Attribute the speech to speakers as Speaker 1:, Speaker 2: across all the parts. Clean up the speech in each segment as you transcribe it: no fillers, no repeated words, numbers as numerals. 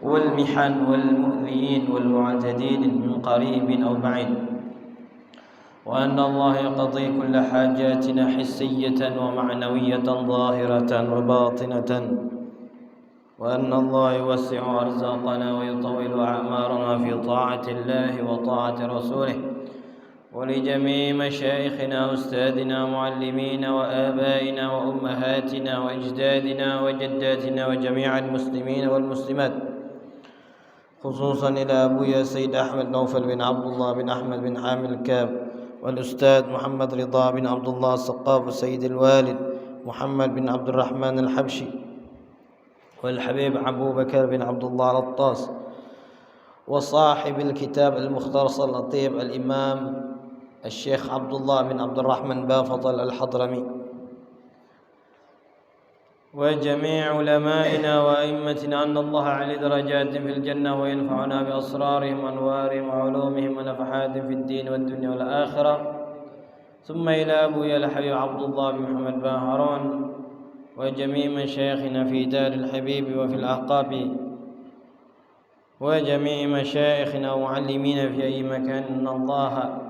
Speaker 1: والمحن والمؤذين والمعتدين من قريب أو بعيد، وأن الله يقضي كل حاجاتنا حسية ومعنوية ظاهرة وباطنة، وأن الله يوسع أرزاقنا ويطول أعمارنا في طاعة الله وطاعة رسوله. ولجميع مشايخنا وأستاذنا ومعلمينا وآبائنا وأمهاتنا وأجدادنا وجداتنا وجميع المسلمين والمسلمات، خصوصا إلى أبويا سيد أحمد نوفل بن عبد الله بن أحمد بن حامل الكاب، والأستاذ محمد رضا بن عبد الله السقاف، وسيد الوالد محمد بن عبد الرحمن الحبشي، والحبيب أبو بكر بن عبد الله الطاس، وصاحب الكتاب المختصر اللطيف الإمام الشيخ عبد الله بن عبد الرحمن بافضل الحضرمي، وجميع علمائنا وأئمتنا، أن الله علي درجات في الجنة وينفعنا بأسرارهم وأنوارهم وعلومهم ونفحات في الدين والدنيا والآخرة. ثم إلى أبويا الحبيب عبد الله بن محمد بن هارون، وجميع مشايخنا في دار الحبيب وفي الأحقاب، وجميع مشايخنا ومعلمينا في أي مكان، إن الله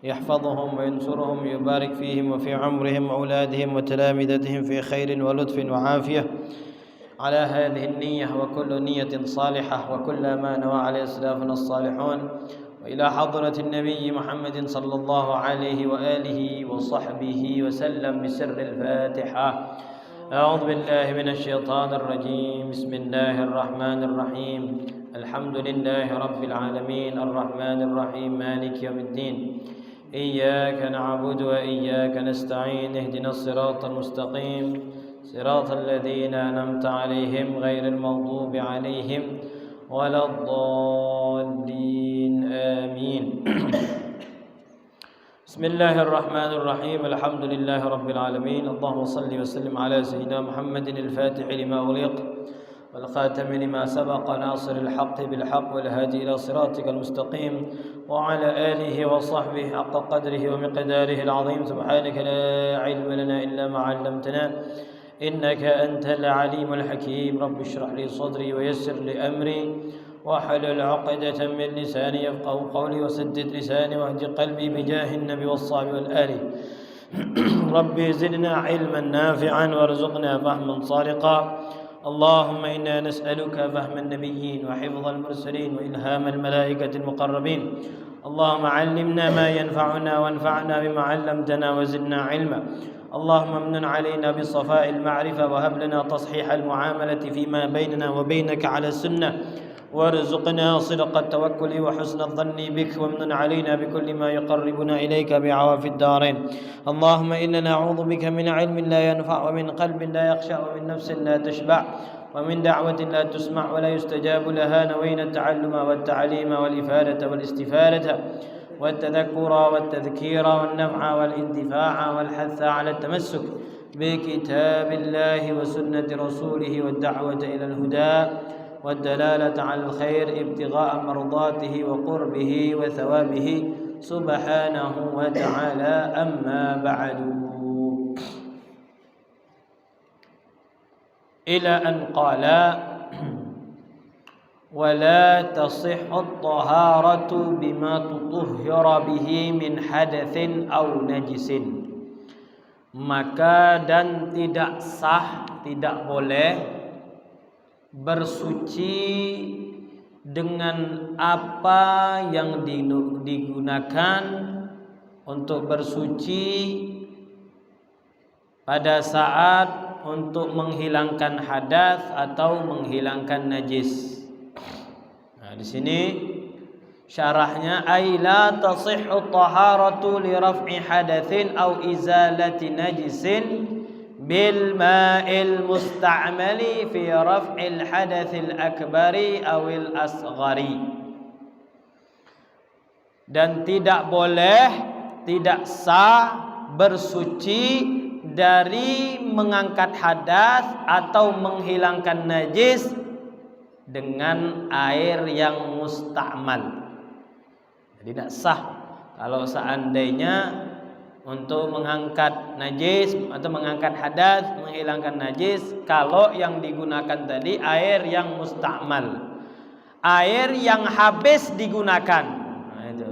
Speaker 1: يحفظهم وينصرهم ويبارك فيهم وفي عمرهم وأولادهم وتلامذتهم في خير ولطف وعافية، على هذه النية وكل نية صالحة وكل ما نوى عليه أسلافنا الصالحون. وإلى حضرة النبي محمد صلى الله عليه وآله وصحبه وسلم بسر الفاتحة. أعوذ بالله من الشيطان الرجيم. بسم الله الرحمن الرحيم. الحمد لله رب العالمين الرحمن الرحيم مالك يوم الدين. إياك نعبد وإياك نستعين. اهدنا الصراط المستقيم صراط الذين أنعمت عليهم غير المغضوب عليهم ولا الضالين آمين. بسم الله الرحمن الرحيم. الحمد لله رب العالمين. اللهم صل وسلم على سيدنا محمد الفاتح لما أغلق والخاتم لما سبق ناصر الحق بالحق والهادي إلى صراطك المستقيم، وعلى آله وصحبه حق قدره ومقداره العظيم. سبحانك لا علم لنا إلا ما علمتنا إنك أنت العليم الحكيم. رب اشرح لي صدري ويسر لي أمري واحلل عقدة من لساني يفقه قولي وسدد لساني واهد قلبي بجاه النبي والصحب والآل. ربي زدنا علما نافعا وارزقنا فهما صادقا. اللهم إنا نسألك فهم النبيين وحفظ المرسلين وإلهام الملائكة المقربين. اللهم علمنا ما ينفعنا وانفعنا بما علمتنا وزدنا علما. اللهم امن علينا بصفاء المعرفة وهب لنا تصحيح المعاملة فيما بيننا وبينك على السنة، وارزقنا صدق التوكل وحسن الظن بك، وامن علينا بكل ما يقربنا إليك بعوافي الدارين. اللهم إنا نعوذ بك من علم لا ينفع ومن قلب لا يخشع ومن نفس لا تشبع ومن دعوة لا تسمع ولا يستجاب لها. نوينا التعلم والتعليم والإفادة والاستفادة والتذكر والتذكير والنفع والانتفاع والحث على التمسك بكتاب الله وسنة رسوله والدعوة إلى الهدى والدلالة على الخير ابتغاء مرضاته وقربه وثوابه سبحانه وتعالى. أما بعد، إلى أن قال: ولا تصح الطهارة بما تطهر به من حدث أو نجس. Maka dan tidak sah, tidak boleh bersuci dengan apa yang digunakan untuk bersuci pada saat untuk menghilangkan hadas atau menghilangkan najis. Nah, di sini syarahnya, ay la tasihhu taharatu li raf'i hadatsin aw izalati najisin bil ma'il musta'mali fi raf'il hadatsil akbari awil asghari. Dan tidak boleh, tidak sah bersuci dari mengangkat hadas atau menghilangkan najis dengan air yang musta'mal. Jadi tidak sah kalau seandainya untuk mengangkat najis atau mengangkat hadas, menghilangkan najis, kalau yang digunakan tadi air yang musta'mal, air yang habis digunakan. Nah, itu.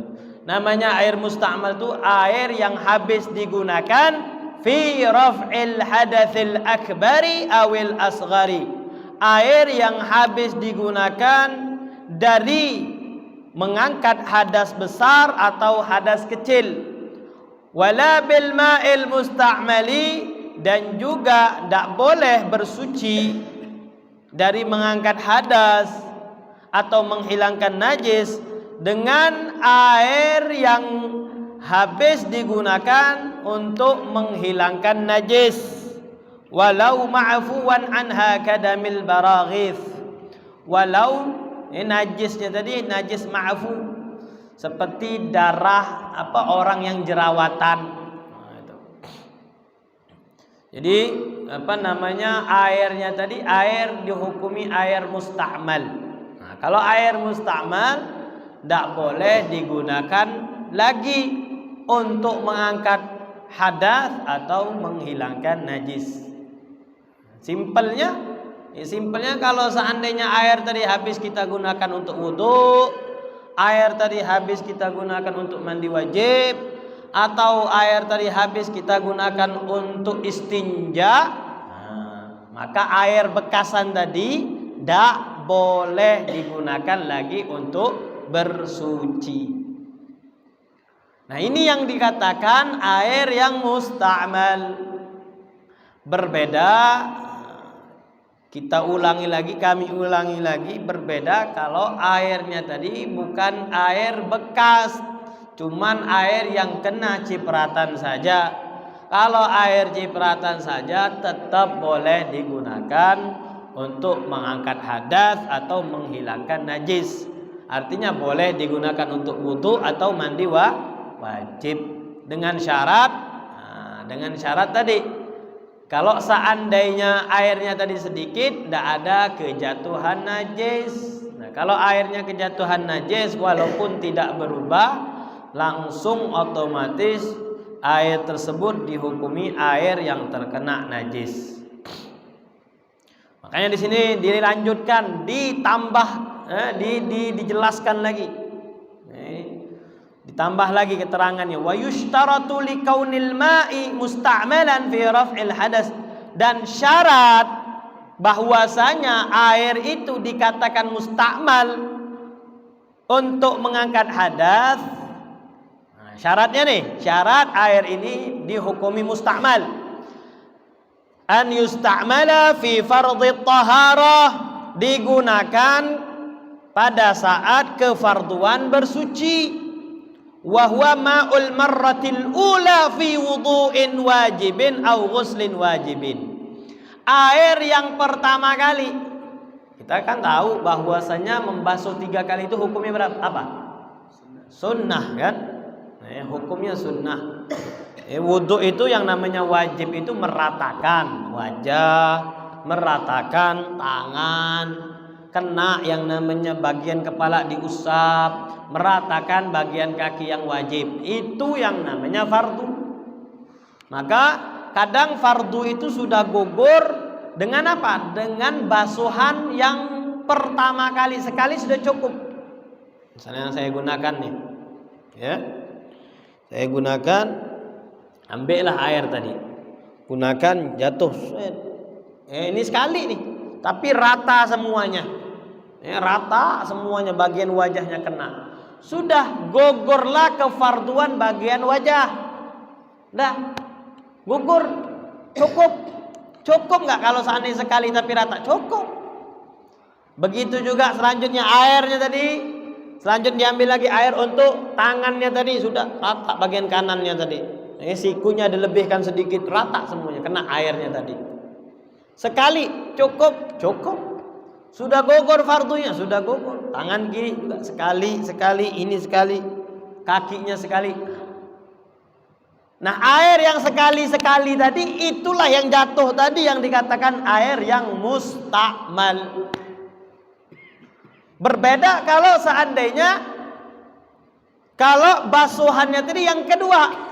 Speaker 1: Namanya air musta'mal itu air yang habis digunakan fi raf'il hadatsil akbari awil asghari. Air yang habis digunakan dari mengangkat hadas besar atau hadas kecil. Wala bil ma'il musta'mali, dan juga tidak boleh bersuci dari mengangkat hadas atau menghilangkan najis dengan air yang habis digunakan untuk menghilangkan najis, walau ma'fuwan anha kadamil baraghith. Walau najisnya tadi najis ma'fu, seperti darah orang yang jerawatan. Nah, itu. Jadi airnya tadi air dihukumi air musta'mal. Nah, kalau air musta'mal tidak boleh digunakan lagi untuk mengangkat hadas atau menghilangkan najis. Simpelnya kalau seandainya air tadi habis kita gunakan untuk wudhu, air tadi habis kita gunakan untuk mandi wajib, atau air tadi habis kita gunakan untuk istinja, maka air bekasan tadi tidak boleh digunakan lagi untuk bersuci. Nah, ini yang dikatakan air yang musta'mal. Berbeda, kami ulangi lagi, berbeda kalau airnya tadi bukan air bekas, cuman air yang kena cipratan saja. Kalau air cipratan saja tetap boleh digunakan untuk mengangkat hadas atau menghilangkan najis. Artinya boleh digunakan untuk wudu atau mandi wajib dengan syarat tadi, kalau seandainya airnya tadi sedikit, tidak ada kejatuhan najis. Nah, kalau airnya kejatuhan najis walaupun tidak berubah, langsung otomatis air tersebut dihukumi air yang terkena najis. Makanya di sini dilanjutkan, dijelaskan lagi. Ditambah lagi keterangannya, wa yushtaratu likaunil ma'i musta'malan fi raf'il hadas, dan syarat bahwasanya air itu dikatakan musta'mal untuk mengangkat hadas. Nah, syarat air ini dihukumi musta'mal, an yusta'mala fi fardhit taharah, digunakan pada saat kefarduan bersuci. Wa huwa ma'ul marratil ula fi wudu'in wajibin au ghuslin wajibin. Air yang pertama kali. Kita kan tahu bahwasanya membasuh 3 kali itu hukumnya apa? Sunnah kan? Hukumnya sunnah. Wudu itu yang namanya wajib itu meratakan wajah, meratakan tangan, kena yang namanya bagian kepala diusap, meratakan bagian kaki yang wajib. Itu yang namanya fardu. Maka kadang fardu itu sudah gugur dengan apa? Dengan basuhan yang pertama kali, sekali sudah cukup. Misalnya yang saya gunakan nih, ya, saya gunakan, ambillah air tadi, gunakan, jatuh, ini sekali nih, tapi rata semuanya, rata semuanya, bagian wajahnya kena. Sudah gugurlah kefarduan bagian wajah. Dah gugur, cukup nggak kalau seandainya sekali tapi rata? Cukup. Begitu juga selanjutnya airnya tadi, selanjutnya diambil lagi air untuk tangannya tadi, sudah rata bagian kanannya tadi. Sikunya dilebihkan sedikit, rata semuanya, kena airnya tadi. Sekali cukup. Sudah gugur fardunya, sudah gugur. Tangan kiri juga sekali, ini sekali, kakinya sekali. Nah, air yang sekali tadi, itulah yang jatuh tadi, yang dikatakan air yang musta'mal. Berbeda kalau seandainya, kalau basuhannya tadi yang kedua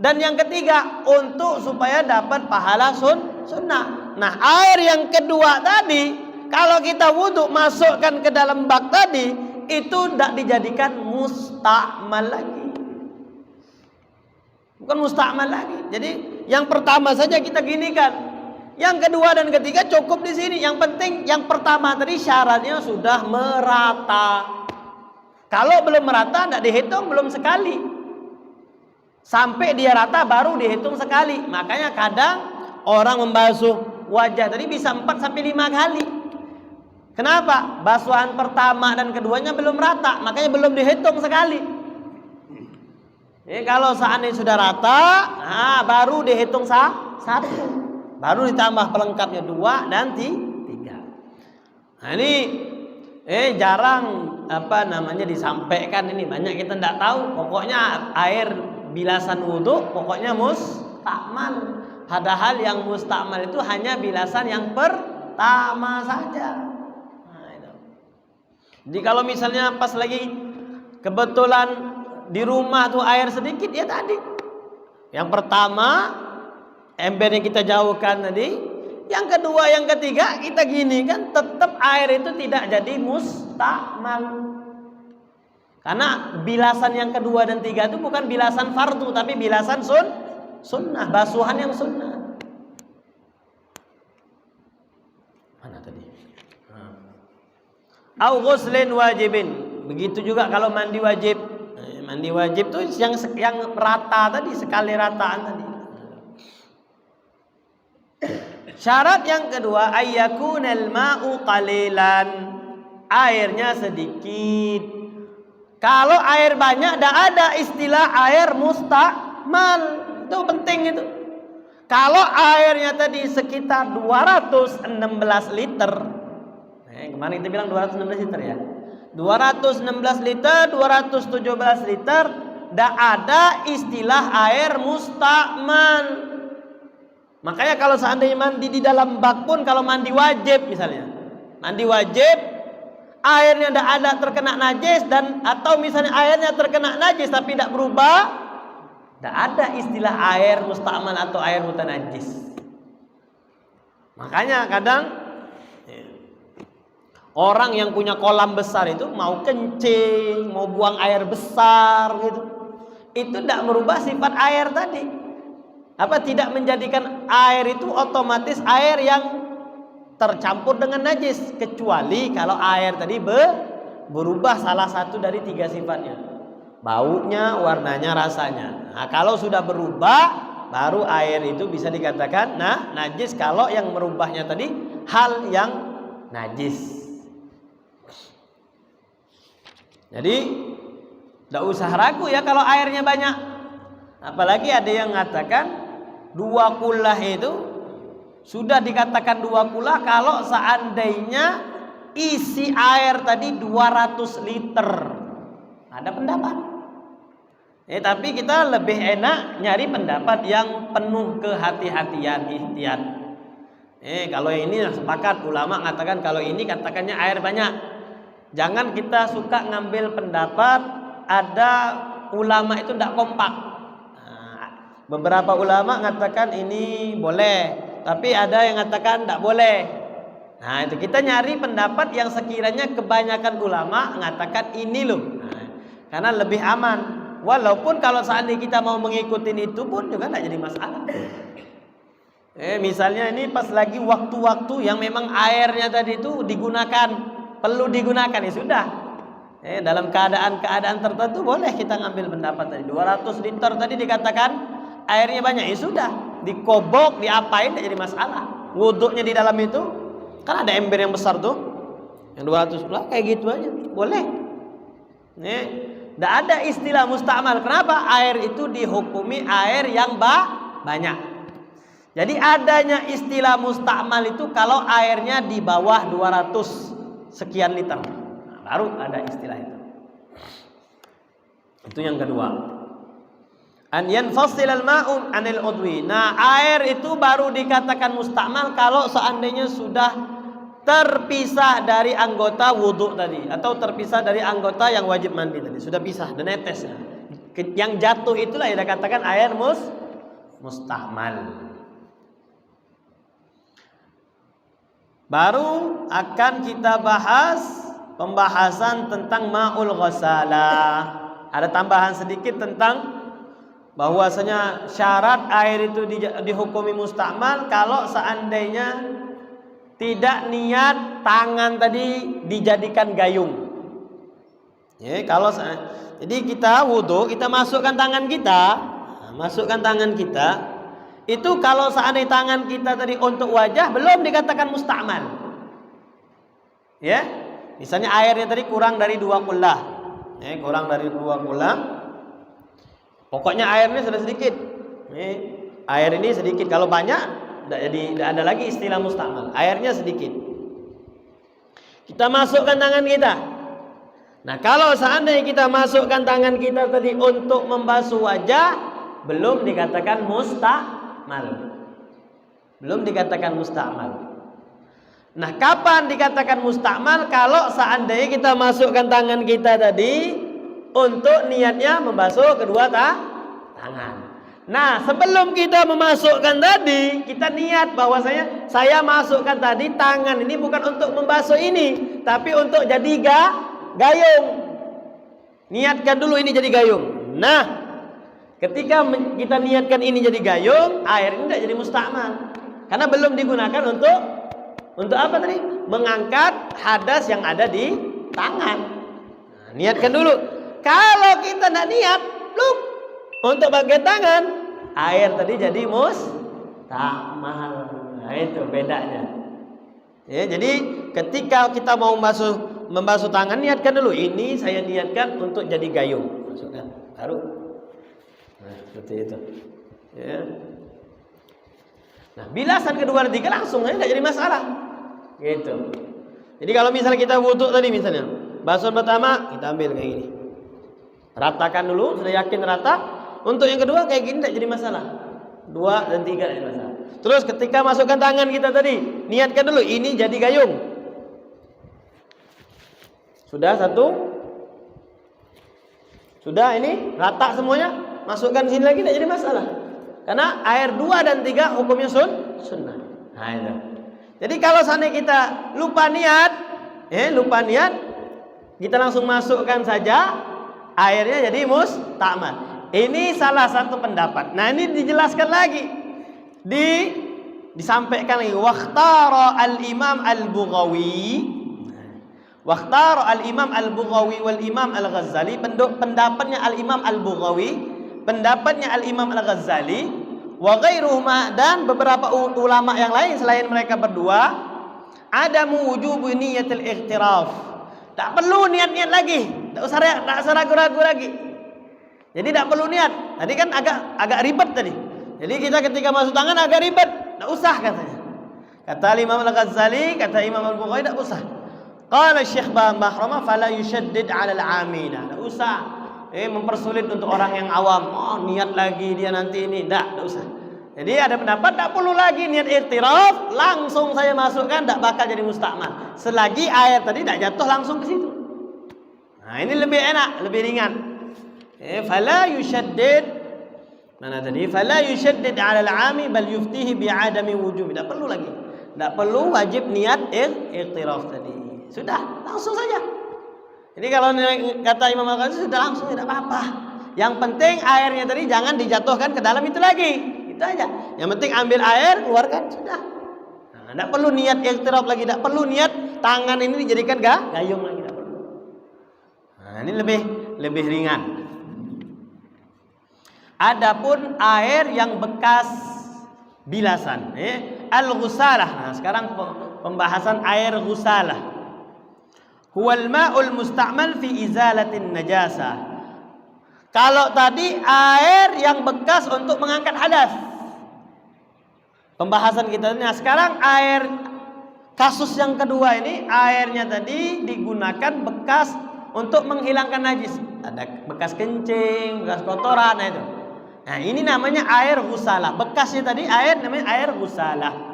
Speaker 1: dan yang ketiga untuk supaya dapat pahala sunnah. Nah, air yang kedua tadi kalau kita wudhu masukkan ke dalam bak tadi, itu tidak dijadikan mustakmal lagi. Bukan mustakmal lagi. Jadi yang pertama saja kita ginikan. Yang kedua dan ketiga cukup di sini. Yang penting yang pertama tadi syaratnya sudah merata. Kalau belum merata tidak dihitung, belum sekali. Sampai dia rata baru dihitung sekali. Makanya kadang orang membasuh wajah tadi bisa 4 sampai 5 kali. Kenapa? Basuhan pertama dan keduanya belum rata, makanya belum dihitung sekali. Kalau seandainya sudah rata, baru dihitung satu. Baru ditambah pelengkapnya 2 dan 3. Nah ini jarang disampaikan, ini banyak kita tidak tahu. Pokoknya air bilasan wudhu pokoknya mustakmal. Padahal yang mustakmal itu hanya bilasan yang pertama saja. Nah, itu. Jadi kalau misalnya pas lagi kebetulan di rumah tuh air sedikit, ya tadi yang pertama embernya kita jauhkan tadi, yang kedua, yang ketiga kita gini kan, tetap air itu tidak jadi mustakmal. Karena bilasan yang kedua dan tiga itu bukan bilasan fardu, tapi bilasan sunnah, basuhan yang sunnah. Mana tadi? Au ghuslin wajibin. Begitu juga kalau mandi wajib. Mandi wajib tuh yang rata tadi, sekali rataan tadi. Syarat yang kedua, ayyakunal ma'u qalilan. Airnya sedikit. Kalau air banyak, tidak ada istilah air mustakmal. Itu penting itu. Kalau airnya tadi sekitar 216 liter. Kemarin kita bilang 216 liter ya. 216 liter, 217 liter, tidak ada istilah air mustakmal. Makanya kalau seandainya mandi di dalam bak pun, kalau mandi wajib misalnya, mandi wajib, airnya tidak ada terkena najis, dan atau misalnya airnya terkena najis tapi tidak berubah, tidak ada istilah air mustakmal atau air mutanajis. Makanya kadang orang yang punya kolam besar itu mau kencing, mau buang air besar gitu, itu tidak merubah sifat air tadi. Tidak menjadikan air itu otomatis air yang tercampur dengan najis, kecuali kalau air tadi berubah salah satu dari 3 sifatnya, baunya, warnanya, rasanya. Nah, kalau sudah berubah, baru air itu bisa dikatakan najis. Kalau yang merubahnya tadi hal yang najis. Jadi tidak usah ragu ya kalau airnya banyak. Apalagi ada yang mengatakan 2 kulah itu sudah dikatakan 2 kulah kalau seandainya isi air tadi 200 liter. Ada pendapat. Tapi kita lebih enak nyari pendapat yang penuh kehati-hatian, ihtiyat. Kalau ini sepakat ulama mengatakan kalau ini katakannya air banyak. Jangan kita suka ngambil pendapat ada ulama itu tidak kompak. Beberapa ulama mengatakan ini boleh, tapi ada yang mengatakan tidak boleh. Nah, itu kita nyari pendapat yang sekiranya kebanyakan ulama mengatakan ini loh. Karena lebih aman. Walaupun kalau seandainya kita mau mengikuti itu pun juga tidak jadi masalah. Misalnya ini pas lagi waktu-waktu yang memang airnya tadi itu digunakan, perlu digunakan, ya sudah. Dalam keadaan-keadaan tertentu boleh kita ngambil pendapat tadi. 200 liter tadi dikatakan airnya banyak, ya sudah, dikobok, diapain, tidak jadi masalah. Wuduknya di dalam itu kan ada ember yang besar tuh, yang 200 lah, kayak gitu aja, boleh. Tidak ada istilah mustakmal. Kenapa? Air itu dihukumi air yang banyak. Jadi adanya istilah mustakmal itu kalau airnya di bawah 200 sekian liter, baru ada istilah itu. Itu yang kedua. An yanfasilal ma'u anil udwi. Nah, air itu baru dikatakan mustakmal kalau seandainya sudah terpisah dari anggota wudhu tadi, atau terpisah dari anggota yang wajib mandi tadi, sudah pisah dan netes. Yang jatuh itulah yang dikatakan air mustakmal. baru akan kita bahas pembahasan tentang ma'ul ghasalah. Ada tambahan sedikit tentang bahwasanya syarat air itu dihukumi mustakmal kalau seandainya tidak niat tangan tadi dijadikan gayung. Ya, jadi kita wudu, kita masukkan tangan kita, itu kalau seandainya tangan kita tadi untuk wajah belum dikatakan mustakmal. Ya, misalnya airnya tadi kurang dari 2 kullah. Ya, kurang dari 2 kullah. Pokoknya airnya sudah sedikit. Air ini sedikit. Kalau banyak, tidak ada lagi istilah mustakmal. Airnya sedikit. Kita masukkan tangan kita. Nah, kalau seandainya kita masukkan tangan kita tadi untuk membasuh wajah, belum dikatakan mustakmal. Belum dikatakan mustakmal. Nah, kapan dikatakan mustakmal? Kalau seandainya kita masukkan tangan kita tadi untuk niatnya membasuh kedua tangan. Nah, sebelum kita memasukkan tadi, kita niat bahwasanya saya masukkan tadi tangan ini bukan untuk membasuh ini, tapi untuk jadi gayung. Niatkan dulu ini jadi gayung. Nah, ketika kita niatkan ini jadi gayung, air ini tidak jadi mustakmal. Karena belum digunakan untuk apa tadi? Mengangkat hadas yang ada di tangan. Nah, niatkan dulu. Kalau kita tidak niat, untuk bagian tangan, air tadi jadi mustakmal. Nah, itu bedanya. Ya, jadi ketika kita mau membasuh tangan, niatkan dulu. Ini saya niatkan untuk jadi gayung. Masukkan, baru. Nah, seperti itu. Ya. Nah, bilasan kedua dan ketiga langsung aja, tidak jadi masalah. Gitu. Jadi kalau misalnya kita wudu tadi misalnya, basuhan pertama kita ambil kayak gini. Ratakan dulu, sudah yakin rata. Untuk yang kedua kayak gini tidak jadi masalah. 2 dan 3 tidak jadi masalah. Terus ketika masukkan tangan kita tadi, niatkan dulu ini jadi gayung. Sudah 1. Sudah ini rata semuanya. Masukkan sini lagi tidak jadi masalah. Karena air 2 dan 3 hukumnya sunnah. Nah, itu. Jadi kalau seandainya kita lupa niat, kita langsung masukkan saja, airnya jadi mustakmal. Ini salah satu pendapat. Nah, ini dijelaskan lagi. Disampaikan lagi. Wakhtara al-Imam al-Bughawi. Wakhtara al-Imam al-Bughawi wal Imam al-Ghazali. Pendapatnya al-Imam al-Bughawi, pendapatnya al-Imam al-Ghazali, wa ghairuhuma, dan beberapa ulama yang lain selain mereka berdua, adamu wujubu niyatil ightiraf. Tak perlu niat-niat lagi. Tak usah ragu-ragu lagi. Jadi tidak perlu niat. Tadi kan agak ribet tadi. Jadi kita ketika masuk tangan agak ribet. Tidak usah katanya. Kata Imam al-Ghazali, kata Imam al-Bukhari, tidak usah. Qala Syekh Bahramah fala yushaddid 'ala al-'amina. Tidak usah mempersulit untuk orang yang awam. Oh, niat lagi dia nanti ini. Tidak usah. Jadi ada pendapat tidak perlu lagi niat i'tiraf, langsung saya masukkan, tidak bakal jadi mustakmal. Selagi air tadi tidak jatuh langsung ke situ. Nah, ini lebih enak, lebih ringan. Fala yushaddid, mana tadi? Fala yushaddid 'ala al-'ami bal yuftihi bi'adami wujub. Tidak perlu lagi. Tidak perlu wajib niat i'tiraf tadi. Sudah, langsung saja. Jadi kalau kata Imam Al-Ghazali sudah langsung, tidak apa-apa. Yang penting airnya tadi jangan dijatuhkan ke dalam itu lagi. Itu aja. Yang penting ambil air, keluarkan, sudah. Nah, tidak perlu niat i'tiraf lagi, tidak perlu niat tangan ini dijadikan gayung lagi, tidak perlu. Nah, ini lebih ringan. Adapun air yang bekas bilasan, al-ghusalah. Nah, sekarang pembahasan air ghusalah. Huwal ma'ul musta'mal fi izalatin najasah. Kalau tadi air yang bekas untuk mengangkat hadas. Pembahasan kita ini. Nah, sekarang air kasus yang kedua ini, airnya tadi digunakan bekas untuk menghilangkan najis. Ada bekas kencing, bekas kotoran, nah itu. Nah, ini namanya air ghusalah. Bekasnya tadi air namanya air ghusalah.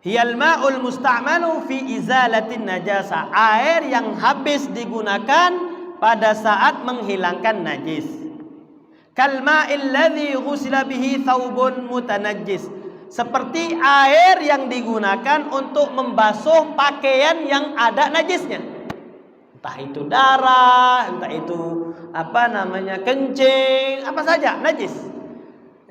Speaker 1: Hiyal ma'ul musta'malu fi izalatin najasa. Air yang habis digunakan pada saat menghilangkan najis. Kal ma'il ladzi ghusila bihi thawbun mutanajjis.
Speaker 2: seperti air yang digunakan untuk membasuh pakaian yang ada najisnya. Entah itu darah, entah itu kencing, apa saja najis.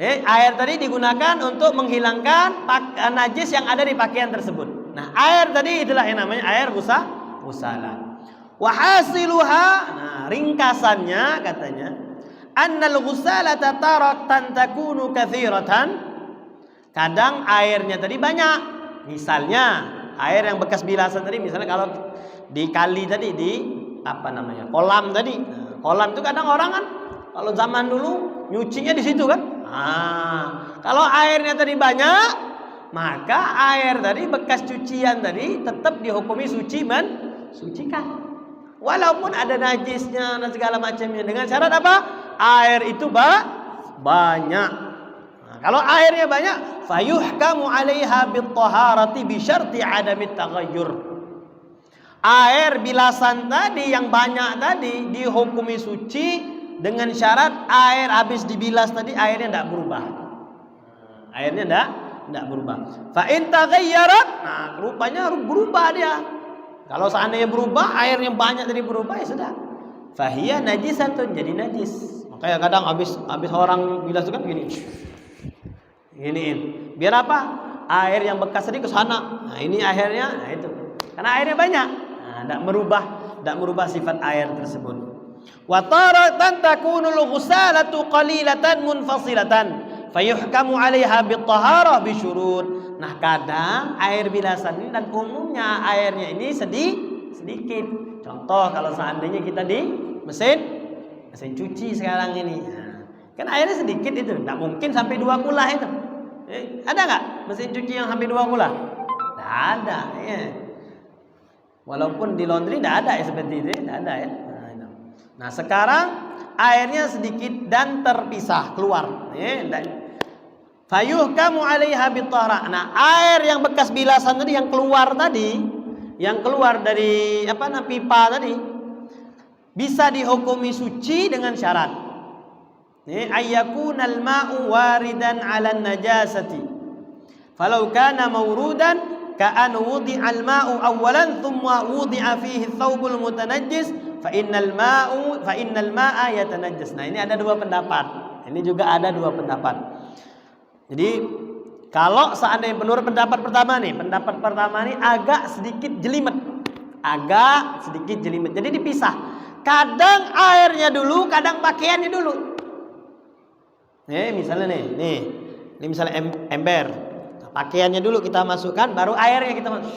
Speaker 2: Air tadi digunakan untuk menghilangkan najis yang ada di pakaian tersebut. Nah, air tadi itulah yang namanya air ghusalah. Wa hasiluha, nah ringkasannya katanya, annal ghusalata taratan takunu katsiratan. Kadang airnya tadi banyak. Misalnya air yang bekas bilasan tadi, misalnya kalau di kali tadi, di kolam tadi. Nah, kolam itu kadang orang kan kalau zaman dulu nyucinya di situ kan. Kalau airnya tadi banyak, maka air tadi bekas cucian tadi tetap dihukumi suci mensucikan. Walaupun ada najisnya dan segala macamnya, dengan syarat apa? Air itu banyak. Nah, kalau airnya banyak, fayuhkamu 'alaiha bit-taharati bi syarti 'adamit taghayyur. Air bilasan tadi yang banyak tadi dihukumi suci dengan syarat air habis dibilas tadi airnya tidak berubah. Airnya tidak berubah. Fa in taghayyarat, nah rupanya berubah dia. Kalau seandainya berubah, air yang banyak tadi berubah, ya sudah. Fahiya najisatun, jadi najis. Makanya kadang habis orang bilas itu kan giniin. Biar apa? Air yang bekas tadi ke sana. Nah, ini akhirnya, nah itu. Karena airnya banyak. Nah, tidak merubah sifat air tersebut. Wa taratan takunul ghusalatu qalilatan munfasilatan, fayuhkamu 'alaiha bit-taharah bi syurut. Nah, kadang air bilasan ini dan umumnya airnya ini sedikit. Contoh kalau seandainya kita di mesin cuci sekarang ini, kan airnya sedikit itu, tidak mungkin sampai 2 kula itu. Ada nggak mesin cuci yang sampai 2 kula? Tidak ada. Ya. Walaupun di laundry tidak ada ya seperti itu, tidak ada ya. Nah, sekarang airnya sedikit dan terpisah keluar. Fayuhkamu 'alaiha bit-taharah. Nah, air yang bekas bilasan tadi yang keluar dari pipa tadi bisa dihukumi suci dengan syarat. Ayyakunal ma'u waridan 'alan najasati. Falau kana mawrudan ka'an wudi'al ma'u awwalan thumma wudi'a fihi thawbul mutanajjis fa innal ma'a yatanajjas. Nah, ini ada 2 pendapat. Ini juga ada 2 pendapat. Jadi kalau seandainya menurut pendapat pertama nih agak sedikit jelimet. Jadi dipisah. Kadang airnya dulu, kadang pakaiannya dulu. Misalnya nih. Ini misalnya ember. Nah, pakaiannya dulu kita masukkan, baru airnya kita masuk.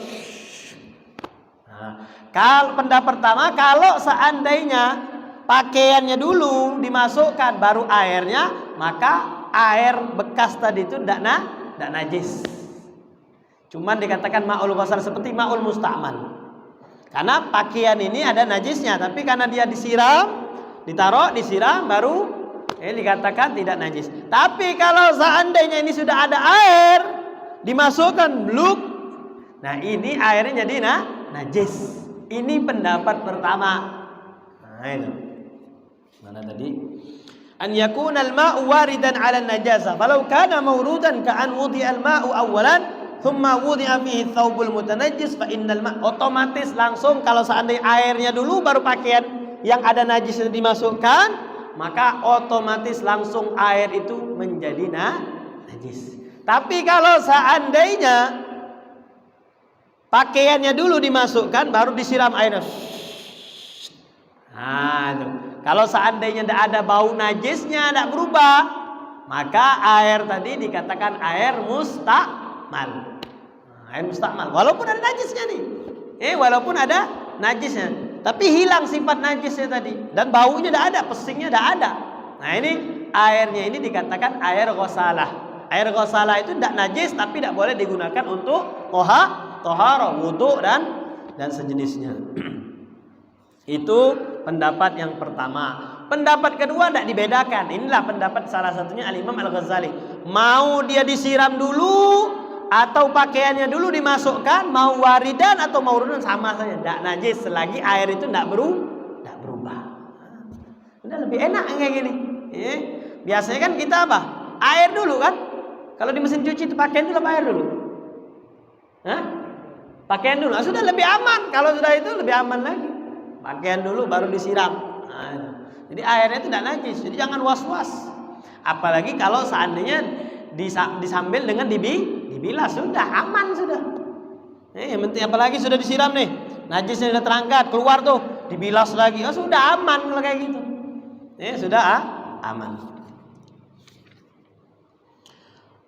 Speaker 2: Nah, kalau pendapat pertama, kalau seandainya pakaiannya dulu dimasukkan, baru airnya, maka air bekas tadi itu tidak najis. Cuman dikatakan ma'ul ghasal seperti ma'ul musta'mal. Karena pakaian ini ada najisnya, tapi karena dia disiram baru dikatakan tidak najis. Tapi kalau seandainya ini sudah ada air dimasukkan bluk, nah ini airnya jadi najis. Ini pendapat pertama. Nah, itu. Mana tadi? An yakuna al-ma'u waridan 'ala an-najasah falau kana mawrudan ka'an wudi'a al-ma'u awwalan thumma wudi'a fihi thawbul mutanajjis fa innal ma', otomatis langsung kalau seandainya airnya dulu baru pakaian yang ada najis itu dimasukkan, maka otomatis langsung air itu menjadi najis. Tapi kalau seandainya pakaiannya dulu dimasukkan baru disiram airnya, nah itu. Kalau seandainya tidak ada bau najisnya, tidak berubah, maka air tadi dikatakan air mustakmal. Air mustakmal, walaupun ada najisnya nih. Walaupun ada najisnya, tapi hilang sifat najisnya tadi dan baunya tidak ada, pesingnya tidak ada. Nah, ini airnya ini dikatakan air ghasalah. Air ghasalah itu tidak najis, tapi tidak boleh digunakan untuk tohara, wudu dan sejenisnya. Itu pendapat yang pertama. Pendapat kedua tidak dibedakan. Inilah pendapat salah satunya Al-Imam Al-Ghazali. Mau dia disiram dulu atau pakaiannya dulu dimasukkan, mau waridan atau mawrudan sama saja, tidak najis selagi air itu tidak berubah. Udah lebih enak kayak gini. Biasanya kan kita apa? Air dulu kan. Kalau di mesin cuci itu pakaian dulu apa air dulu? Hah? Pakaian dulu. Nah, sudah lebih aman. Kalau sudah itu lebih aman lagi. Pakaian dulu baru disiram. Nah, jadi airnya itu tidak najis. Jadi jangan was-was. Apalagi kalau seandainya disambil dengan dibilas, sudah aman sudah. Yang penting apalagi sudah disiram nih, najisnya sudah terangkat keluar tuh, dibilas lagi, oh, sudah aman kalau kayak gitu. Sudah aman.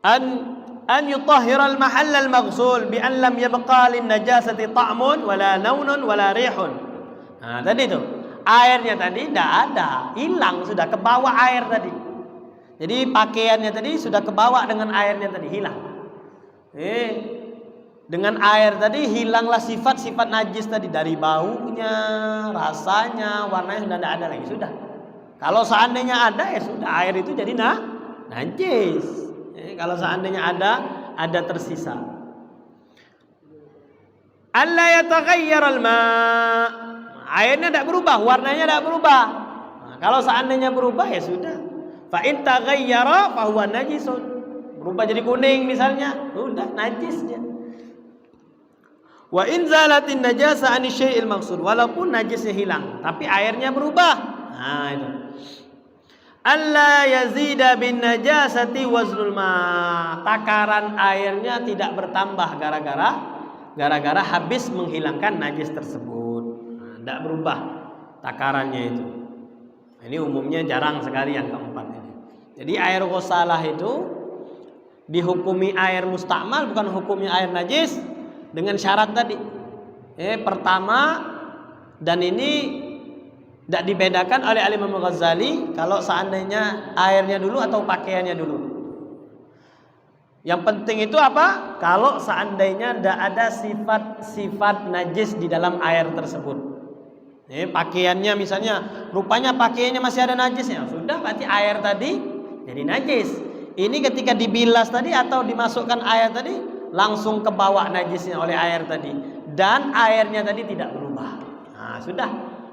Speaker 2: An yutahhira al-mahall al-maghsul bi an lam yabqa lin najasati ta'mun wala launun wala rihun. Nah, tadi tuh airnya tadi tidak ada, hilang sudah, kebawa air tadi. Jadi pakaiannya tadi sudah kebawa dengan airnya tadi, hilang. Dengan air tadi hilanglah sifat-sifat najis tadi, dari baunya, rasanya, warnanya sudah tidak ada lagi, sudah. Kalau seandainya ada, ya sudah, air itu jadi najis. Kalau seandainya ada tersisa. Alla yataghayyar al-ma'. Airnya tidak berubah, warnanya tidak berubah. Nah, kalau seandainya berubah, ya sudah. Fa in taghayyara fa huwa najisun. Berubah jadi kuning misalnya, sudah najis dia. Wa in zalatin najasa an syai'il maqsud, walaupun najisnya hilang tapi airnya berubah. Nah, itu. Alla yazida bin najasati waznul ma. Takaran airnya tidak bertambah gara-gara habis menghilangkan najis tersebut. Nah, tidak berubah takarannya itu. Ini umumnya jarang sekali yang keempat ini. Jadi air ghusalah itu dihukumi air mustakmal, bukan hukumnya air najis, dengan syarat tadi. Pertama, dan ini tidak dibedakan oleh Imam Ghazali kalau seandainya airnya dulu atau pakaiannya dulu. Yang penting itu apa? Kalau seandainya tidak ada sifat-sifat najis di dalam air tersebut. Pakaiannya misalnya, rupanya pakaiannya masih ada najisnya, sudah, berarti air tadi jadi najis. Ini ketika dibilas tadi atau dimasukkan air tadi, langsung kebawa najisnya oleh air tadi, dan airnya tadi tidak berubah. Nah, sudah,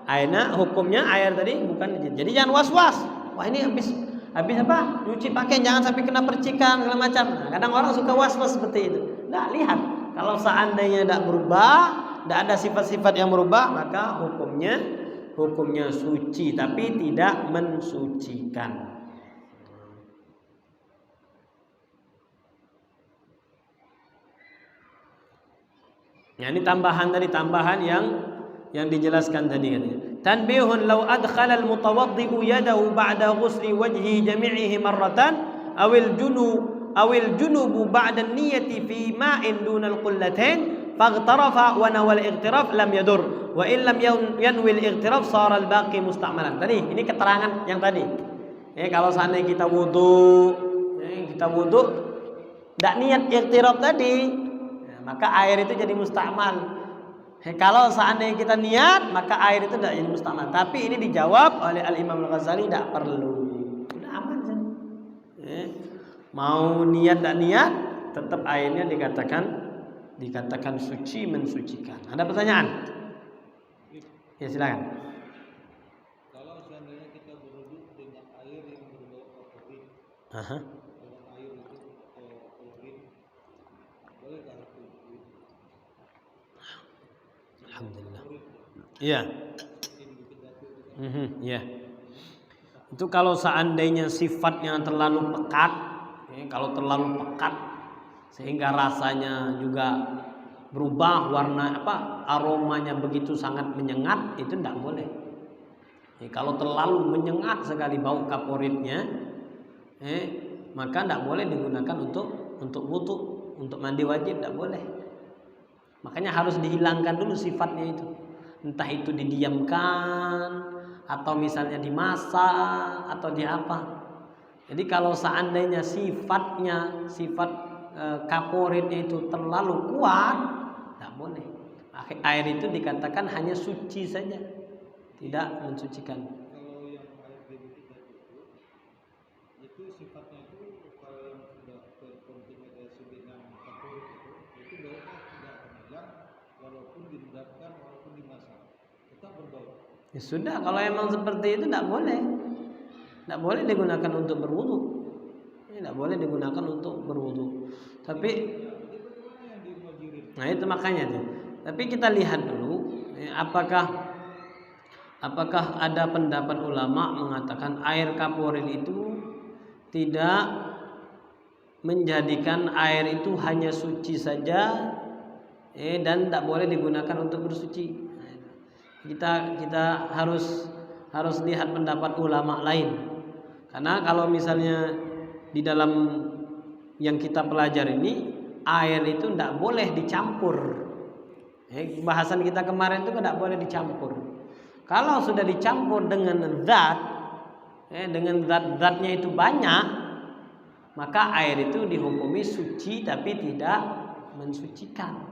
Speaker 2: airnya hukumnya air tadi bukan najis. Jadi jangan was-was. Wah, ini habis apa? Cuci pakaian jangan sampai kena percikan segala macam. Nah, kadang orang suka was-was seperti itu. Nah, lihat, kalau seandainya tidak berubah, tidak ada sifat-sifat yang berubah, maka hukumnya suci tapi tidak mensucikan. Ya, ini tambahan yang dijelaskan tadi katanya. Tanbihun law adkhala al-mutawaddi'u yadahu ba'da ghusli wajhi jami'ihi marratan awil junubu ba'da an-niyyati fi ma'in duna al-qullatain faghtarafa wa nawa al-ightiraf lam yadur wa in lam yanwi al-ightiraf sara al-baqi musta'malan. Tadi ini keterangan yang tadi. Kalau seandainya kita wudu tidak niat ightiraf tadi, maka air itu jadi musta'mal. Kalau seandainya kita niat, maka air itu tidak jadi musta'mal. Tapi ini dijawab oleh Al-Imam Al-Ghazali, tidak perlu. Sudah aman saja. Mau niat tidak niat, tetap airnya dikatakan suci, mensucikan. Ada pertanyaan? Ya, silakan.
Speaker 3: Kalau seandainya kita berwudu dengan air yang berbau klorin, air itu klorin, bolehkah itu?
Speaker 2: Alhamdulillah. Iya. Iya. Itu kalau seandainya sifatnya terlalu pekat, kalau terlalu pekat sehingga rasanya juga berubah warna, aromanya begitu sangat menyengat, itu tidak boleh. Kalau terlalu menyengat sekali bau kaporitnya, maka tidak boleh digunakan untuk wudu, untuk mandi wajib, tidak boleh. Makanya harus dihilangkan dulu sifatnya itu. Entah itu didiamkan, atau misalnya dimasak, atau di apa. Jadi kalau seandainya sifat kaporitnya itu terlalu kuat, tidak boleh. Air itu dikatakan hanya suci saja, tidak mensucikan.
Speaker 3: Kalau yang air berbeda itu sifatnya itu kalau yang sudah terkontaminasi dengan kaporit itu baunya tidak akan hilang walaupun direndamkan, walaupun dimasak, tetap berbau.
Speaker 2: Ya sudah, kalau emang seperti itu tidak boleh digunakan untuk berwudu. Tidak boleh digunakan untuk berwudu. Tapi nah itu makanya tuh. Tapi kita lihat dulu apakah ada pendapat ulama mengatakan air kaporit itu tidak menjadikan air itu hanya suci saja dan tidak boleh digunakan untuk bersuci. Kita harus lihat pendapat ulama lain. Karena kalau misalnya di dalam yang kita pelajari ini air itu tidak boleh dicampur. Bahasan kita kemarin itu tidak boleh dicampur. Kalau sudah dicampur dengan zat, dengan zat-zatnya itu banyak, maka air itu dihukumi suci tapi tidak mensucikan.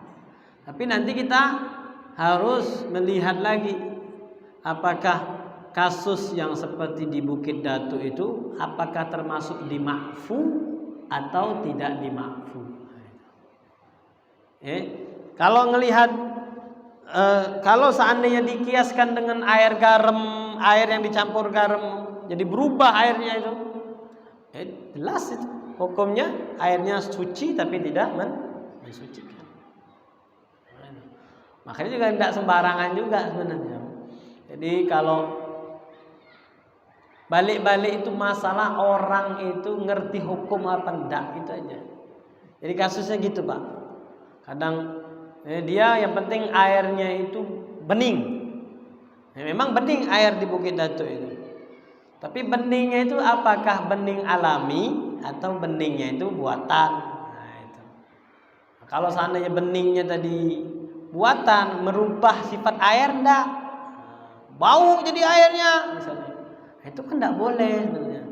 Speaker 2: Tapi nanti kita harus melihat lagi apakah kasus yang seperti di Bukit Datu itu apakah termasuk di ma'fu atau tidak di ma'fu. Kalau ngelihat kalau seandainya dikiaskan dengan air garam, air yang dicampur garam, jadi berubah airnya itu, jelas itu hukumnya airnya suci tapi tidak mensucikan. Makanya juga tidak sembarangan juga sebenarnya. Jadi kalau balik-balik itu masalah orang itu ngerti hukum apa enggak, itu aja. Jadi kasusnya gitu Pak. Kadang dia yang penting airnya itu bening. Memang bening air di Bukit Datu itu. Tapi beningnya itu apakah bening alami atau beningnya itu buatan? Nah, itu. Kalau seandainya beningnya tadi buatan merubah sifat air enggak? Bau jadi airnya misalnya. Itu kan enggak boleh sebenarnya.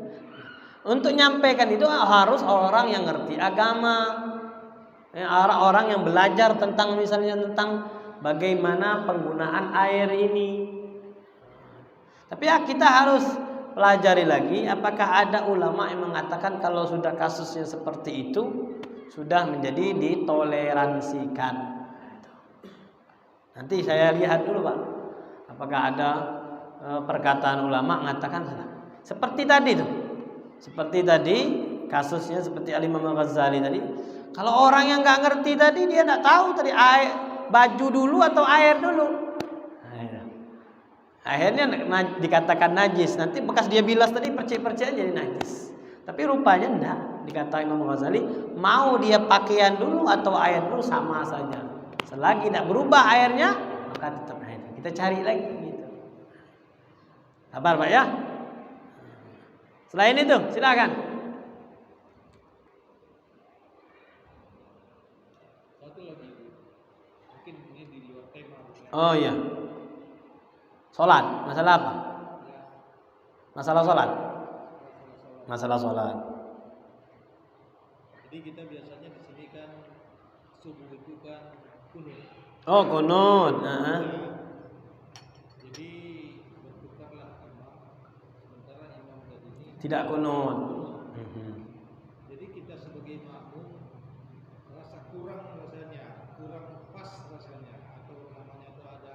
Speaker 2: Untuk nyampaikan itu harus orang yang ngerti agama. Orang yang belajar tentang misalnya tentang bagaimana penggunaan air ini. Tapi ya kita harus pelajari lagi apakah ada ulama yang mengatakan kalau sudah kasusnya seperti itu sudah menjadi ditoleransikan. Nanti saya lihat dulu Pak, apakah ada perkataan ulama mengatakan seperti tadi tuh. Seperti tadi kasusnya seperti Al-Imam Al-Ghazali tadi. Kalau orang yang nggak ngerti tadi dia nggak tahu tadi air baju dulu atau air dulu. Akhirnya dikatakan najis. Nanti bekas dia bilas tadi percik-percik jadi najis. Tapi rupanya enggak. Dikata Imam Ghazali mau dia pakaian dulu atau air dulu sama saja. Selagi tidak berubah airnya maka tetap air. Kita cari lagi gitu. Sabar Pak ya. Selain itu silakan. Oh iya. Sholat, masalah apa? Masalah sholat. Masalah sholat.
Speaker 3: Jadi kita biasanya di sini kan subuh itu kan kunut.
Speaker 2: Oh kunut.
Speaker 3: Jadi bertukarlah imam. Sementara imam tadi ini
Speaker 2: tidak kunut.
Speaker 3: Jadi kita sebagai makmum merasa kurang rasanya, kurang pas rasanya, atau namanya itu ada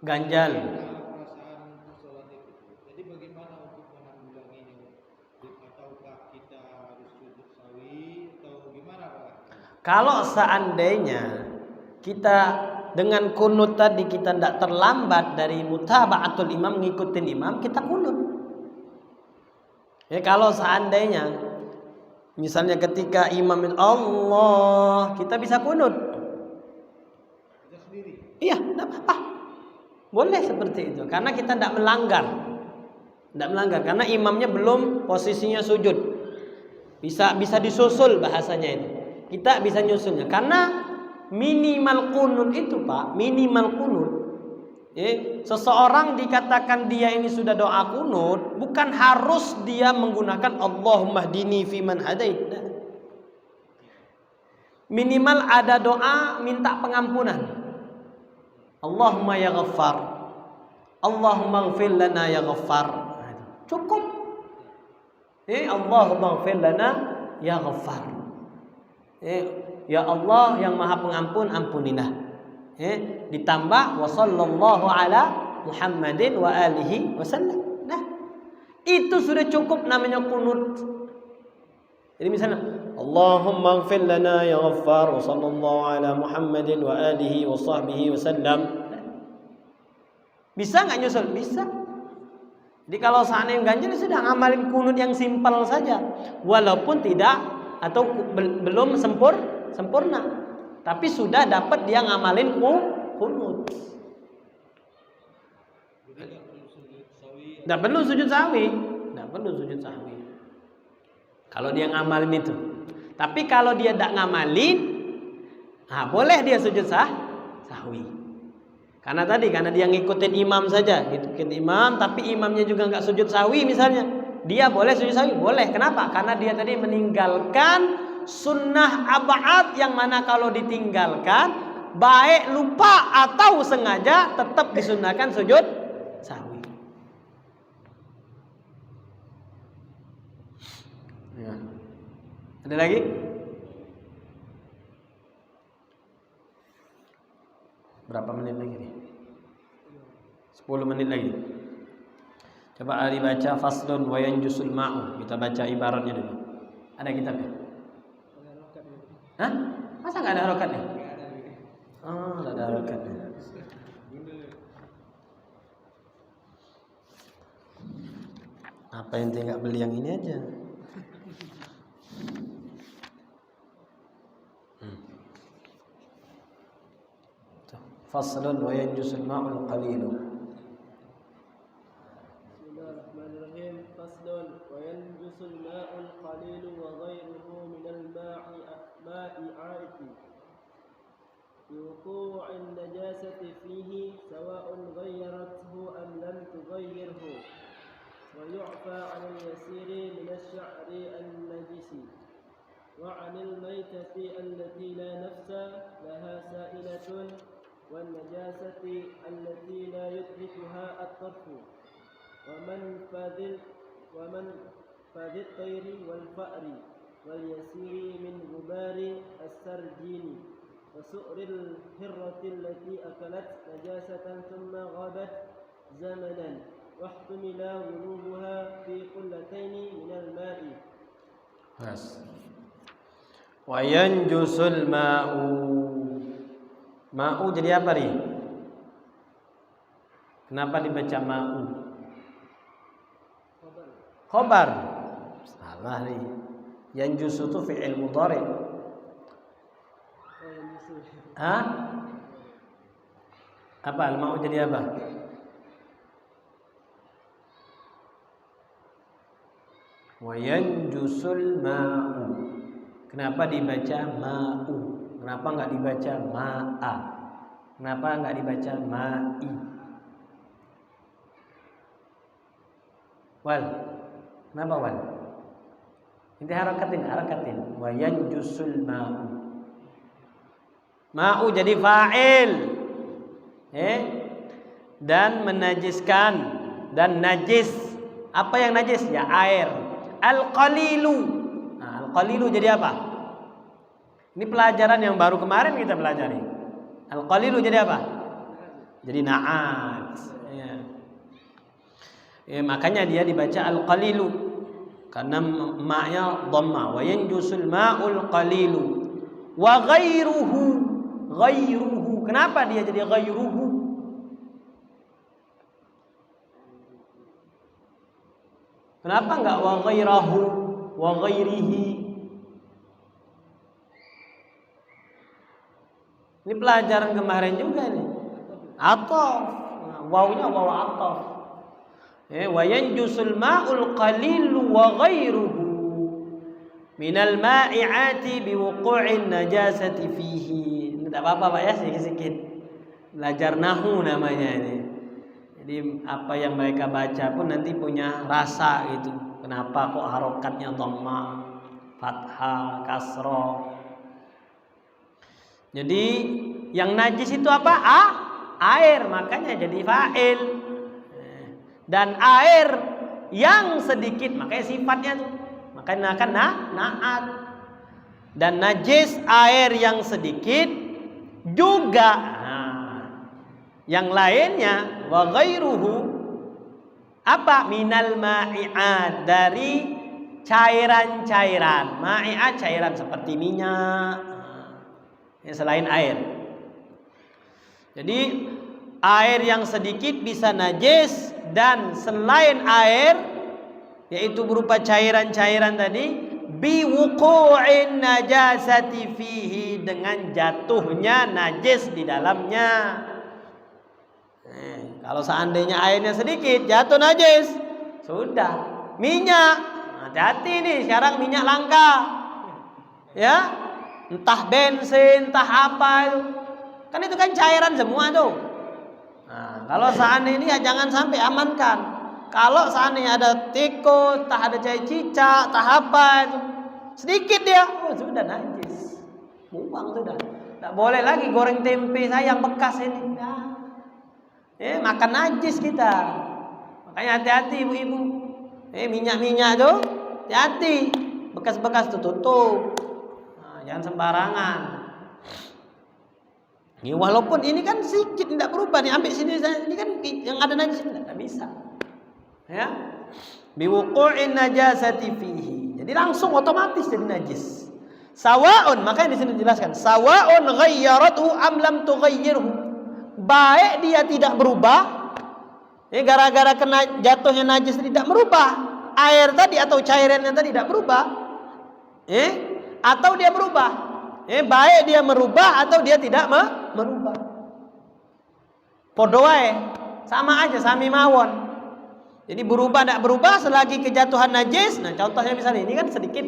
Speaker 2: ganjal.
Speaker 3: Perasaan sholat itu. Jadi bagaimana untuk menanggulanginya? Ataukah kita harus sujud sawi atau gimana Pak?
Speaker 2: Kalau seandainya kita dengan kunut tadi kita tidak terlambat dari mutaba'atul imam ngikutin imam, kita kunut. Ya kalau seandainya misalnya ketika imam Allah, kita bisa kunut.
Speaker 3: Kita sendiri.
Speaker 2: Iya, tidak apa-apa. Boleh seperti itu karena kita tidak melanggar. Tidak melanggar karena imamnya belum posisinya sujud. Bisa disusul bahasanya itu. Kita bisa nyusulnya karena minimal kunut itu Pak, minimal kunut. Seseorang dikatakan dia ini sudah doa kunut, bukan harus dia menggunakan Allahumma hdini fiman hadait. Minimal ada doa minta pengampunan. Allahumma ya ghaffar, Allahumma ighfir lana ya ghaffar. Cukup. Allahumma ighfir lana ya ghaffar. Ya Allah yang Maha Pengampun, ampunilah. Ditambah wa sallallahu ala Muhammadin wa alihi wasallam. Nah, itu sudah cukup namanya kunut. Jadi misalnya Allahumma ighfir lana ya Ghaffar wa sallallahu ala Muhammadin wa alihi wa sahbihi wa sallam. Bisa nggak nyusul? Bisa. Jadi kalau seandainya ganjil sudah ngamalin kunut yang simpel saja, walaupun tidak atau belum sempurna, tapi sudah dapat dia ngamalin kunut. Tidak perlu sujud sahwi, kalau dia ngamalin itu. Tapi kalau dia tidak ngamalin, boleh dia sujud sahwi. Karena dia ngikutin imam saja, ngikutin imam, tapi imamnya juga nggak sujud sahwi misalnya, dia boleh sujud sahwi, boleh. Kenapa? Karena dia tadi meninggalkan sunnah ab'ad yang mana kalau ditinggalkan, baik lupa atau sengaja, tetap disunnahkan sujud sahwi. Ya. Ada lagi? Berapa menit lagi nih? 10 menit lagi. Coba Ari baca faslun wa yanjusul ma'u. Kita baca ibaratnya dulu. Ada kitabnya? Hah? Masa nggak ada harokatnya? Oh, nggak ada harokatnya. Apa yang nggak beli yang ini aja? Faslun wa yanjusul ma'ul qalilu.
Speaker 4: Bismillahirrahmanirrahim. Faslun wa yanjusul ma'ul qalilu wa ghayruhu minal ma'i 'aiti. Yuqu'u an-najasati fihi sawa'un ghayyarathu am lam tughayyirhu. Wa yu'fa 'anil yasiri min asy-sya'ri an-najisi. Wa 'anil maytati allati la nafsa laha sa'ilatun والنجاسة التي لا يدركها الطرف ومن فذي الطير والفأر واليسير من غبار السرجين وسؤر الهرة التي أكلت نجاسة ثم غابت زمنا واحتمل غلوبها في قلتين من الماء.
Speaker 2: وينجس الماء. Ma'u jadi apa nih? Kenapa dibaca ma'u? Khobar. Salah nih. Yanjusu itu fi'il mudhari. Hah? Apa? Al-ma'u jadi apa? Wa yanjusul ma'u. Kenapa dibaca ma'u? Kenapa nggak dibaca ma'a? Kenapa nggak dibaca ma'i? Wal, kenapa wal? Ini harakatin. Wa yanjusul ma'u. Ma'u jadi fa'il. Dan menajiskan. Dan najis. Apa yang najis? Ya air. Al-qalilu. Nah, al-qalilu jadi apa? Ini pelajaran yang baru kemarin kita pelajari. Al-qalilu jadi apa? Jadi na'at. Makanya dia dibaca al-qalilu karena ma'nya dhamma. Wa yanjusul ma'ul qalilu wa ghairuhu. Kenapa dia jadi ghairuhu? Kenapa enggak wa ghairahu, wa ghairihi? Ini pelajaran kemarin juga nih. Ataf. Wawunya waw ataf. Wa yanjusul ma'ul qalilu wa ghairuhu minal ma'i'ati biwuqu'in najasati fihi. Ini tak apa-apa Pak ya, sedikit-sedikit. Belajar nahu namanya ini. Jadi apa yang mereka baca pun nanti punya rasa gitu. Kenapa kok harokatnya dhamma, fathah, kasrah. Jadi yang najis itu apa? Air, makanya jadi fa'il. Dan air yang sedikit, makanya sifatnya tuh, makanya akan na'at. Dan najis air yang sedikit juga. Yang lainnya wa ghairuhu apa? Minal ma'i'ad, dari cairan-cairan. Ma'i'ah cairan seperti minyak, selain air. Jadi air yang sedikit bisa najis, dan selain air yaitu berupa cairan-cairan tadi, biwuqu'in najasati fihi, dengan jatuhnya najis di dalamnya. Kalau seandainya airnya sedikit jatuh najis, sudah. Minyak, hati-hati nih, sekarang minyak langka, ya, entah bensin, entah apa itu, kan itu kan cairan semua tuh. Nah, kalau seandainya jangan sampai amankan. Kalau seandainya ada tikus, entah ada cai cicak, entah apa itu, sedikit dia, oh sudah najis, buang sudah. Tak boleh lagi goreng tempe saya yang bekas ini. Nah, makan najis kita. Makanya hati-hati ibu-ibu. Minyak-minyak tuh, hati-hati. Bekas-bekas tuh tutup. Nah, jangan sembarangan. Ini walaupun ini kan sedikit tidak berubah nih, ambil sini ini kan yang ada najis tidak bisa. Ya. Biwuqu'in najasati fihi. Jadi langsung otomatis jadi najis. Sawa'un, makanya di sini dijelaskan, sawa'un ghayyaratu am lam tughayyirhu. Baik dia tidak berubah, gara-gara kena jatuhnya najis tidak berubah, air tadi atau cairannya tadi tidak berubah, atau dia berubah, baik dia merubah atau dia tidak merubah, podo wae, sama aja, sami mawon. Jadi berubah tidak berubah selagi kejatuhan najis. Nah contohnya misalnya ini kan sedikit,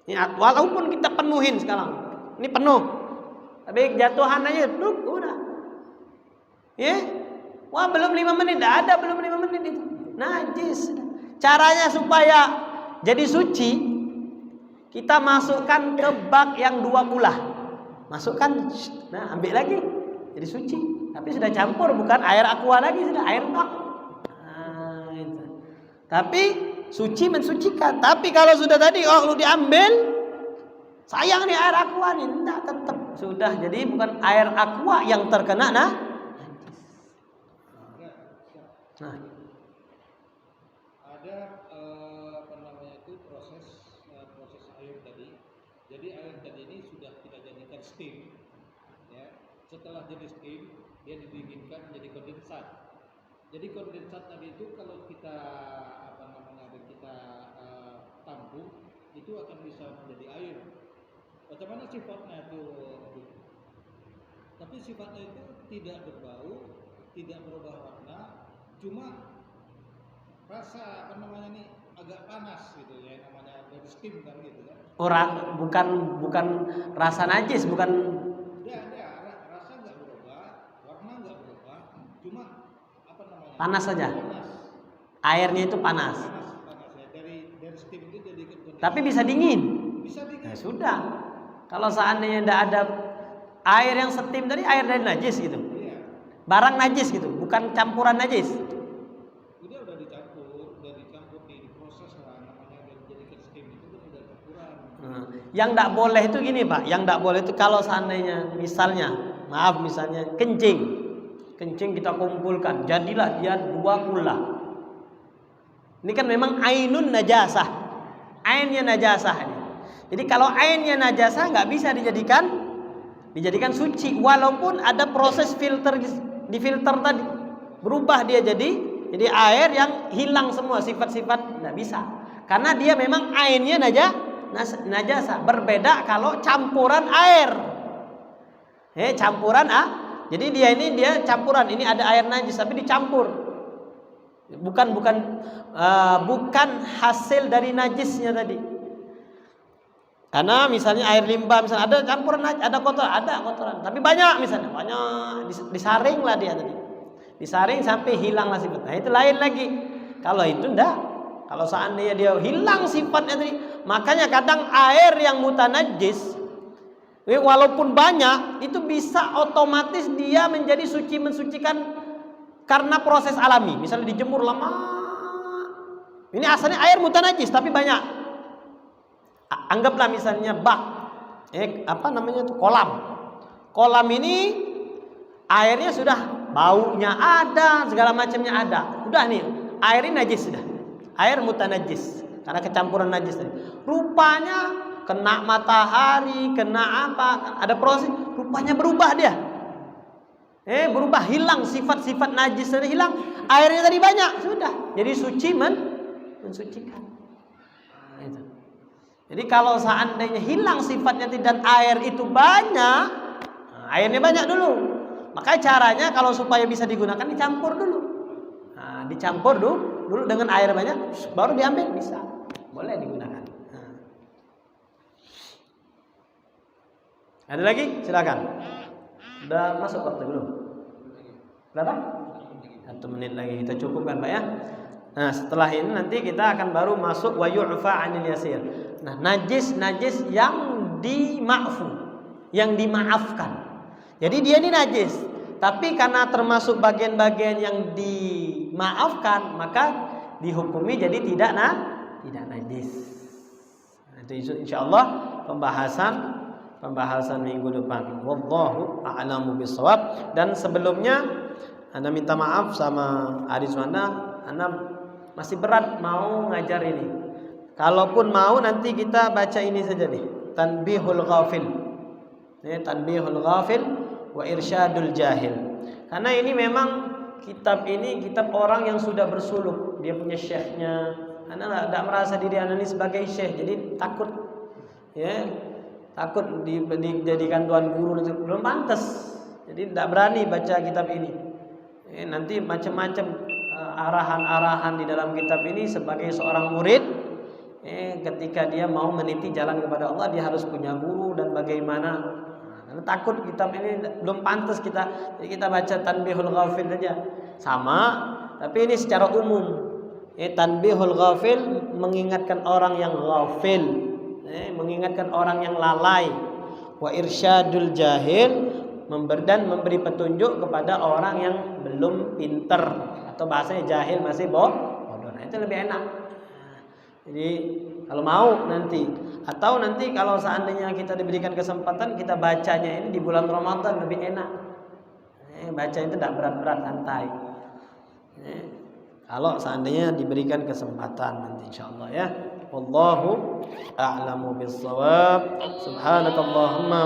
Speaker 2: ini walaupun kita penuhin sekarang, ini penuh, tapi kejatuhan aja, udah. Wah belum 5 menit, tidak ada belum 5 menit itu najis. Caranya supaya jadi suci, kita masukkan ke bak yang 2 kulah, masukkan, nah ambil lagi, jadi suci. Tapi sudah campur, bukan air aqua lagi, sudah air bak. Nah, itu. Tapi suci mensucikan. Tapi kalau sudah tadi, lu diambil, sayang nih air aqua nih, tidak, tetap sudah jadi bukan air aqua yang terkena najis. Nah,
Speaker 3: ada apa namanya itu proses air tadi. Jadi air tadi ini sudah kita jadikan steam, ya. Setelah jadi steam, dia didinginkan menjadi kondensat. Jadi kondensat tadi itu kalau kita apa namanya kita tampung, itu akan bisa menjadi air. Bagaimana sifatnya itu? Tapi sifatnya itu tidak berbau, tidak berubah warna. Cuma rasa apa namanya nih agak panas gitu ya, namanya dari steam kan gitu kan.
Speaker 2: Orang bukan rasa najis, bukan.
Speaker 3: Ya, rasa nggak berubah, warna nggak berubah, cuma apa namanya?
Speaker 2: Panas saja.
Speaker 3: Panas.
Speaker 2: Airnya itu panas.
Speaker 3: Panas ya, dari steam itu jadi kondensat.
Speaker 2: Tapi bisa dingin.
Speaker 3: Bisa dingin.
Speaker 2: Ya sudah. Kalau seandainya tidak ada air yang steam tadi, air dari najis gitu.
Speaker 3: Iya.
Speaker 2: Barang najis gitu, bukan campuran najis.
Speaker 3: Udah dicampur diproses lah, namanya dan jadi steam itu kan udah campuran.
Speaker 2: Yang tidak boleh itu gini Pak, yang tidak boleh itu kalau seandainya misalnya kencing kita kumpulkan, jadilah dia 2 kulah. Ini kan memang ainun najasah, ainnya najasah ini. Jadi kalau ainnya najasah nggak bisa dijadikan suci, walaupun ada proses di filter tadi, berubah dia jadi air yang hilang semua sifat-sifat, tidak bisa, karena dia memang ainnya najasah. Berbeda kalau campuran air, jadi dia campuran, ini ada air najis tapi dicampur, bukan hasil dari najisnya tadi. Karena misalnya air limbah, misalnya ada campuran, ada kotoran, tapi banyak disaring lah dia tadi, disaring sampai hilanglah sifat. Nah itu lain lagi. Kalau itu enggak, kalau seandainya dia hilang sifatnya tadi, makanya kadang air yang mutanajis, walaupun banyak, itu bisa otomatis dia menjadi suci, mensucikan karena proses alami. Misalnya dijemur lama, ini asalnya air mutanajis tapi banyak. Anggaplah misalnya kolam ini airnya sudah baunya ada, segala macamnya ada. Udah nih, air ini najis sudah. Air mutanajis. karena kecampuran najis tadi. Rupanya kena matahari, kena apa, ada proses, rupanya berubah dia. Berubah, hilang sifat-sifat najis tadi, hilang. Airnya tadi banyak, sudah. Jadi suci mensucikan. Nah, itu. Jadi kalau seandainya hilang sifatnya dan air itu banyak, airnya banyak dulu. Maka caranya kalau supaya bisa digunakan dicampur dulu. Nah, dicampur dulu dengan air banyak, baru diambil, bisa. Boleh digunakan. Nah. Ada lagi? Silakan. Udah masuk waktu belum? Berapa? 1 menit lagi, kita cukupkan Pak ya. Nah, setelah ini nanti kita akan baru masuk wa yu'fa 'anil yasir. Nah, najis yang yang dimaafkan. Jadi dia ini najis, tapi karena termasuk bagian-bagian yang dimaafkan, maka dihukumi jadi tidak najis. Nah, itu insyaallah pembahasan minggu depan. Wallahu a'lamu bishawab. Dan sebelumnya Anda minta maaf sama Aris Wanda, Anda masih berat mau ngajar ini. Kalaupun mau nanti kita baca ini saja nih, Tanbihul Ghafil. Tanbihul Ghafil wa Irsyadul Jahil. Karena ini memang kitab orang yang sudah bersuluk, dia punya syekhnya. Anda tidak merasa diri Anda ini sebagai syekh, jadi takut takut dijadikan tuan guru, belum pantas. Jadi tidak berani baca kitab ini. Nanti macam-macam arahan-arahan di dalam kitab ini sebagai seorang murid. Ketika dia mau meniti jalan kepada Allah, dia harus punya guru dan bagaimana. Karena takut kitab ini belum pantas kita, jadi kita baca Tanbihul Ghafil saja. Sama, tapi ini secara umum. Tanbihul Ghafil mengingatkan orang yang ghafil, mengingatkan orang yang lalai. Wa Irsyadul Jahil, memberi petunjuk kepada orang yang belum pinter, atau bahasanya jahil, masih bodoh. Nah, itu lebih enak. Jadi kalau mau nanti, atau nanti kalau seandainya kita diberikan kesempatan, kita bacanya ini di bulan Ramadan lebih enak. Baca itu tidak berat-berat, santai. Kalau seandainya diberikan kesempatan nanti insyaallah ya. Wallahu a'lamu bis-shawab. Subhanakallahumma